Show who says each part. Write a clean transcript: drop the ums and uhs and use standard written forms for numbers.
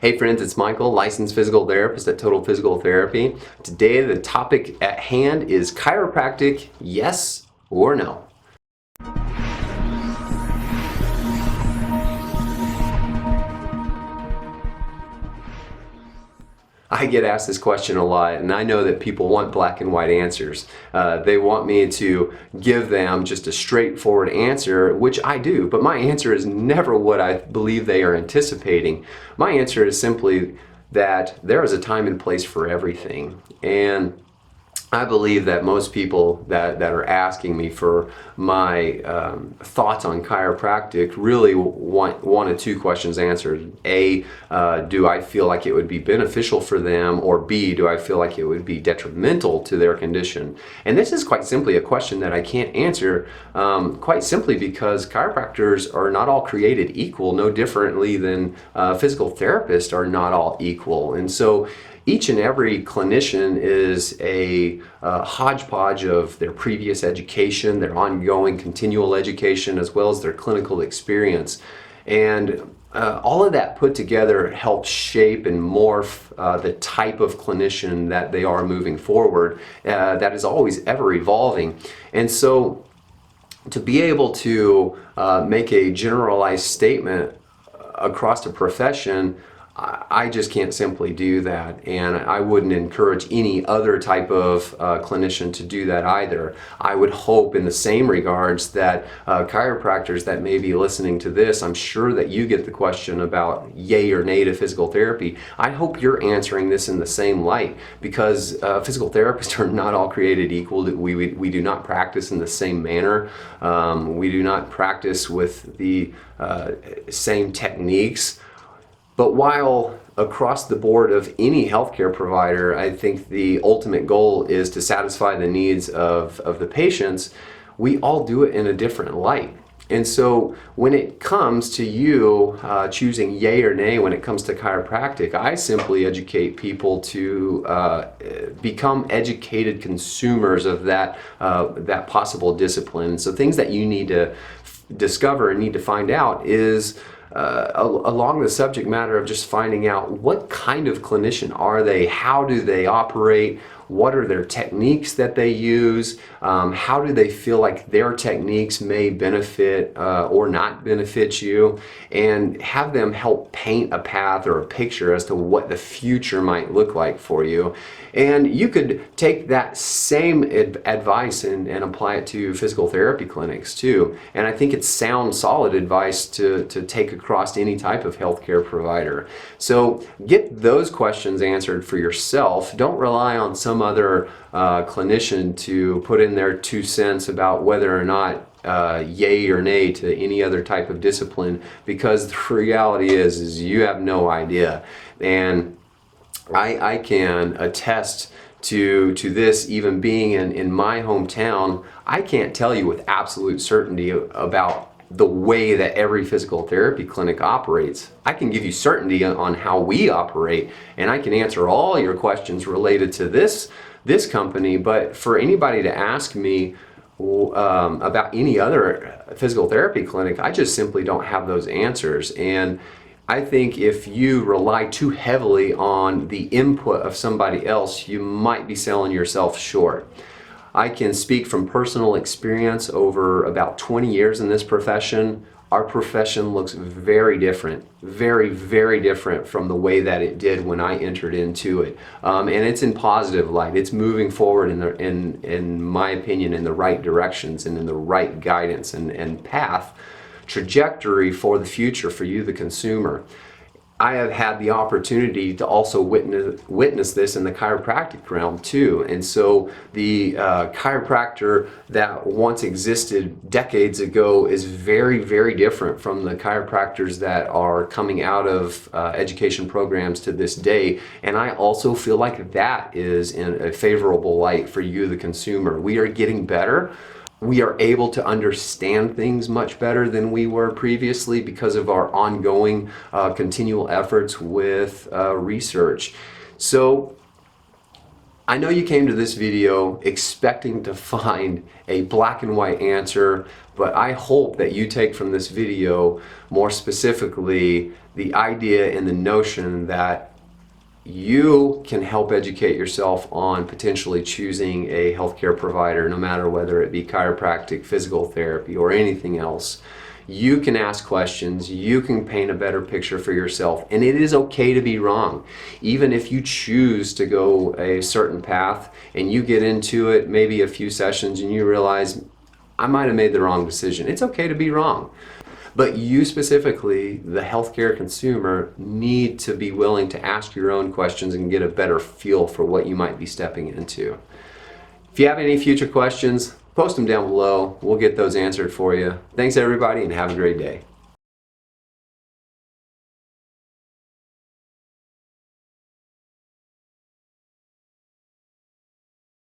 Speaker 1: Hey friends, it's Michael, licensed physical therapist at Total Physical Therapy. Today the topic at hand is chiropractic, yes or no? I get asked this question a lot, and I know that people want black and white answers. They want me to give them just a straightforward answer, which I do, but my answer is never what I believe they are anticipating. My answer is simply that there is a time and place for everything. And I believe that most people that are asking me for my thoughts on chiropractic really want one of two questions answered. A, do I feel like it would be beneficial for them? Or B, do I feel like it would be detrimental to their condition? And this is quite simply a question that I can't answer, quite simply because chiropractors are not all created equal, no differently than physical therapists are not all equal. And so each and every clinician is a hodgepodge of their previous education, their ongoing continual education, as well as their clinical experience. And all of that put together helps shape and morph the type of clinician that they are moving forward, that is always ever evolving. And so to be able to make a generalized statement across a profession, I just can't simply do that, and I wouldn't encourage any other type of clinician to do that either. I would hope in the same regards that chiropractors that may be listening to this, I'm sure that you get the question about yay or nay to physical therapy. I hope you're answering this in the same light, because physical therapists are not all created equal. We do not practice in the same manner. We do not practice with the same techniques. But while across the board of any healthcare provider, I think the ultimate goal is to satisfy the needs of the patients, we all do it in a different light. And so when it comes to you choosing yay or nay when it comes to chiropractic, I simply educate people to become educated consumers of that possible discipline. So things that you need to discover and need to find out is along the subject matter of just finding out what kind of clinician are they, how do they operate, what are their techniques that they use, how do they feel like their techniques may benefit or not benefit you, and have them help paint a path or a picture as to what the future might look like for you. And you could take that same advice and apply it to physical therapy clinics too. And I think it's sound, solid advice to take across any type of healthcare provider. So get those questions answered for yourself. Don't rely on some other clinician to put in their 2 cents about whether or not yay or nay to any other type of discipline, because the reality is you have no idea. And I can attest to this, even being in my hometown. I can't tell you with absolute certainty about the way that every physical therapy clinic operates. I can give you certainty on how we operate, and I can answer all your questions related to this company. But for anybody to ask me about any other physical therapy clinic, I just simply don't have those answers. And I think if you rely too heavily on the input of somebody else, you might be selling yourself short. I can speak from personal experience over about 20 years in this profession. Our profession looks very different, very, very different from the way that it did when I entered into it. And it's in positive light. It's moving forward in my opinion, in the right directions and in the right guidance and path, trajectory for the future for you, the consumer. I have had the opportunity to also witness this in the chiropractic realm too. And so the chiropractor that once existed decades ago is very, very different from the chiropractors that are coming out of education programs to this day. And I also feel like that is in a favorable light for you, the consumer. We are getting better. We are able to understand things much better than we were previously because of our ongoing continual efforts with research. So I know you came to this video expecting to find a black and white answer, but I hope that you take from this video more specifically the idea and the notion that you can help educate yourself on potentially choosing a healthcare provider, no matter whether it be chiropractic, physical therapy, or anything else. You can ask questions, you can paint a better picture for yourself, and it is okay to be wrong. Even if you choose to go a certain path and you get into it maybe a few sessions and you realize, I might have made the wrong decision. It's okay to be wrong. But you specifically, the healthcare consumer, need to be willing to ask your own questions and get a better feel for what you might be stepping into. If you have any future questions, post them down below. We'll get those answered for you. Thanks everybody, and have a great day.